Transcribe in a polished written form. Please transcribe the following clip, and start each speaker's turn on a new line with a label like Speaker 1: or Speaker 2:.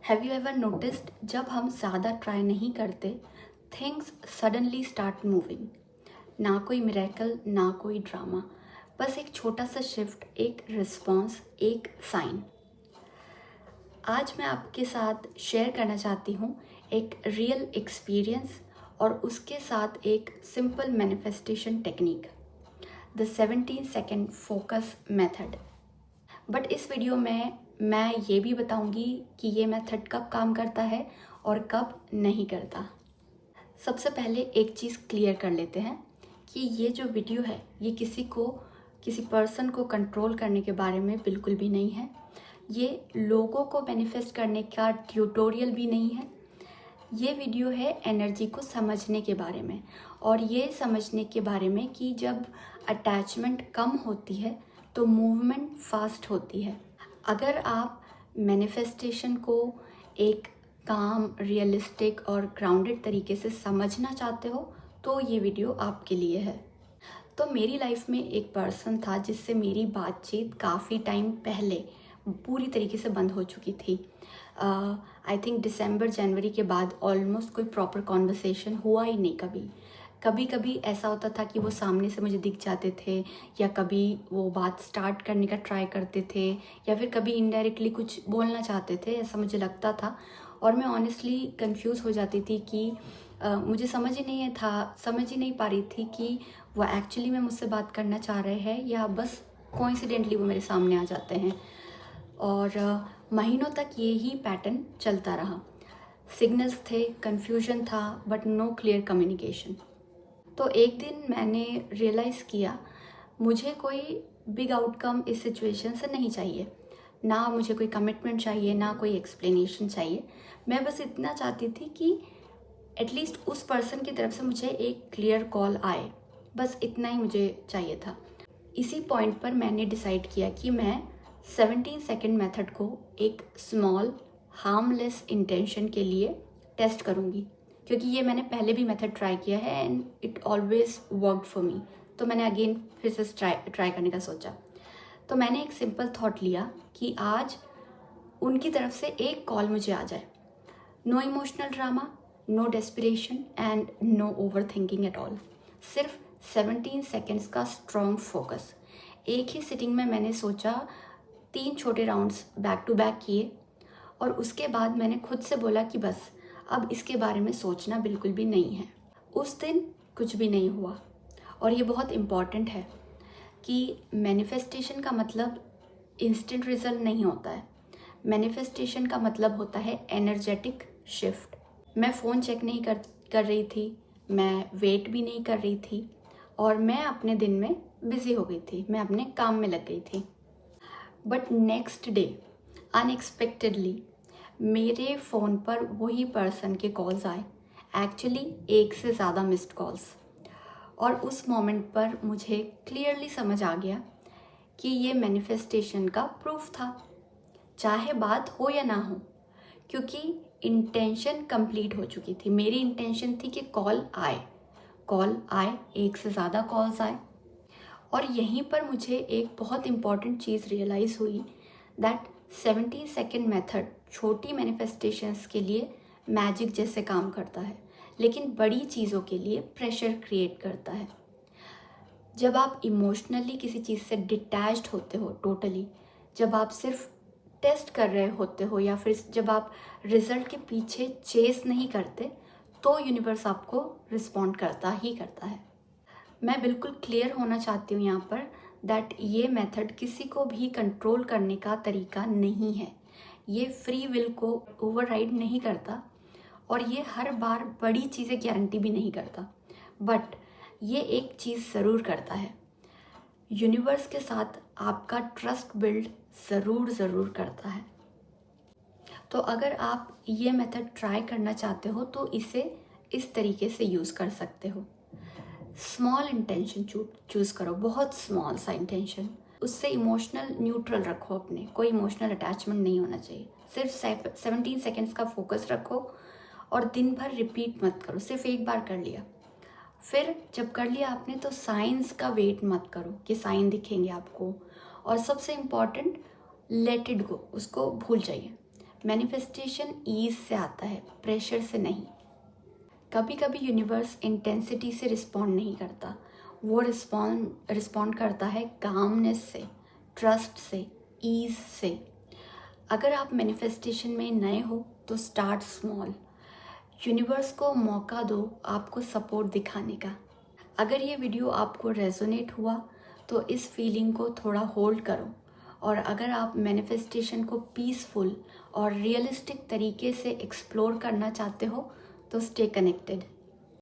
Speaker 1: Have you ever noticed जब हम ज़्यादा ट्राई नहीं करते थिंग्स सडनली स्टार्ट मूविंग। ना कोई मिरेकल ना कोई ड्रामा, बस एक छोटा सा शिफ्ट, एक रिस्पॉन्स, एक साइन। आज मैं आपके साथ शेयर करना चाहती हूँ एक रियल एक्सपीरियंस और उसके साथ एक simple manifestation technique, the 17 second focus method. But इस वीडियो में मैं ये भी बताऊंगी कि ये मेथड कब काम करता है और कब नहीं करता। सबसे पहले एक चीज़ क्लियर कर लेते हैं कि ये जो वीडियो है ये किसी पर्सन को कंट्रोल करने के बारे में बिल्कुल भी नहीं है। ये लोगों को मैनिफेस्ट करने का ट्यूटोरियल भी नहीं है। ये वीडियो है एनर्जी को समझने के बारे में, और ये समझने के बारे में कि जब अटैचमेंट कम होती है तो मूवमेंट फास्ट होती है। अगर आप मैनिफेस्टेशन को एक काम, रियलिस्टिक और ग्राउंडेड तरीके से समझना चाहते हो तो ये वीडियो आपके लिए है। तो मेरी लाइफ में एक पर्सन था जिससे मेरी बातचीत काफ़ी टाइम पहले पूरी तरीके से बंद हो चुकी थी। आई थिंक दिसंबर जनवरी के बाद ऑलमोस्ट कोई प्रॉपर कॉन्वर्सेशन हुआ ही नहीं। कभी कभी ऐसा होता था कि वो सामने से मुझे दिख जाते थे, या कभी वो बात स्टार्ट करने का ट्राई करते थे, या फिर कभी इनडायरेक्टली कुछ बोलना चाहते थे, ऐसा मुझे लगता था। और मैं ऑनेस्टली कंफ्यूज हो जाती थी कि मुझे समझ ही नहीं पा रही थी कि वो एक्चुअली में मुझसे बात करना चाह रहे हैं या बस कोइंसिडेंटली वो मेरे सामने आ जाते हैं। और महीनों तक ये ही पैटर्न चलता रहा। सिग्नल्स थे, कन्फ्यूजन था, बट नो क्लियर कम्युनिकेशन। तो एक दिन मैंने रियलाइज़ किया मुझे कोई बिग आउटकम इस सिचुएशन से नहीं चाहिए। ना मुझे कोई कमिटमेंट चाहिए, ना कोई एक्सप्लेनेशन चाहिए। मैं बस इतना चाहती थी कि एटलीस्ट उस पर्सन की तरफ से मुझे एक क्लियर कॉल आए, बस इतना ही मुझे चाहिए था। इसी पॉइंट पर मैंने डिसाइड किया कि मैं 17 सेकेंड मेथड को एक स्मॉल हार्मलेस इंटेंशन के लिए टेस्ट करूँगी, क्योंकि ये मैंने पहले भी मेथड ट्राई किया है and it always worked for me. तो मैंने अगेन फिर से ट्राई करने का सोचा। तो मैंने एक सिंपल थॉट लिया कि आज उनकी तरफ से एक कॉल मुझे आ जाए। No emotional drama, no desperation and no over thinking at all. सिर्फ 17 सेकेंड्स का स्ट्रॉन्ग फोकस। एक ही सिटिंग में मैंने सोचा, 3 छोटे राउंड्स बैक टू बैक किए, और उसके बाद मैंने खुद से बोला कि बस अब इसके बारे में सोचना बिल्कुल भी नहीं है। उस दिन कुछ भी नहीं हुआ। और ये बहुत इम्पॉर्टेंट है कि मैनिफेस्टेशन का मतलब इंस्टेंट रिजल्ट नहीं होता है। मैनिफेस्टेशन का मतलब होता है एनर्जेटिक शिफ्ट। मैं फ़ोन चेक नहीं कर रही थी, मैं वेट भी नहीं कर रही थी, और मैं अपने दिन में बिज़ी हो गई थी, मैं अपने काम में लग गई थी। बट नेक्स्ट डे अनएक्सपेक्टेडली मेरे फ़ोन पर वही पर्सन के कॉल्स आए, एक्चुअली 1 से ज़्यादा मिस्ड कॉल्स। और उस मोमेंट पर मुझे क्लियरली समझ आ गया कि ये मैनिफेस्टेशन का प्रूफ था, चाहे बात हो या ना हो, क्योंकि इंटेंशन कंप्लीट हो चुकी थी। मेरी इंटेंशन थी कि कॉल आए, 1 से ज़्यादा कॉल्स आए। और यहीं पर मुझे एक बहुत इम्पॉर्टेंट चीज़ रियलाइज़ हुई दैट 17 सेकेंड मेथड छोटी मैनिफेस्टेशंस के लिए मैजिक जैसे काम करता है, लेकिन बड़ी चीज़ों के लिए प्रेशर क्रिएट करता है। जब आप इमोशनली किसी चीज़ से डिटैच्ड होते हो टोटली, जब आप सिर्फ टेस्ट कर रहे होते हो, या फिर जब आप रिजल्ट के पीछे चेस नहीं करते, तो यूनिवर्स आपको रिस्पॉन्ड करता ही करता है। मैं बिल्कुल क्लियर होना चाहती हूँ यहाँ पर दैट ये मेथड किसी को भी कंट्रोल करने का तरीका नहीं है। ये फ्री विल को ओवरराइड नहीं करता, और ये हर बार बड़ी चीज़ें गारंटी भी नहीं करता। बट ये एक चीज़ ज़रूर करता है, यूनिवर्स के साथ आपका ट्रस्ट बिल्ड ज़रूर करता है। तो अगर आप ये मेथड ट्राई करना चाहते हो तो इसे इस तरीके से यूज़ कर सकते हो। स्मॉल इंटेंशन चूज़ करो, बहुत स्मॉल सा इंटेंशन। उससे इमोशनल न्यूट्रल रखो, अपने कोई इमोशनल अटैचमेंट नहीं होना चाहिए। सिर्फ 17 सेकेंड्स का फोकस रखो, और दिन भर रिपीट मत करो। सिर्फ एक बार कर लिया, फिर जब कर लिया आपने तो साइंस का वेट मत करो कि साइन दिखेंगे आपको। और सबसे इम्पॉर्टेंट, लेट इट गो, उसको भूल जाइए। मैनिफेस्टेशन ईज से आता है, प्रेशर से नहीं। कभी कभी यूनिवर्स इंटेंसिटी से रिस्पॉन्ड नहीं करता, वो रिस्पॉन्ड करता है कामनेस से, ट्रस्ट से, ईज से। अगर आप मैनिफेस्टेशन में नए हो तो स्टार्ट स्मॉल। यूनिवर्स को मौका दो आपको सपोर्ट दिखाने का। अगर ये वीडियो आपको रेजोनेट हुआ तो इस फीलिंग को थोड़ा होल्ड करो, और अगर आप मैनिफेस्टेशन को पीसफुल और रियलिस्टिक तरीके से एक्सप्लोर करना चाहते हो तो स्टे कनेक्टेड।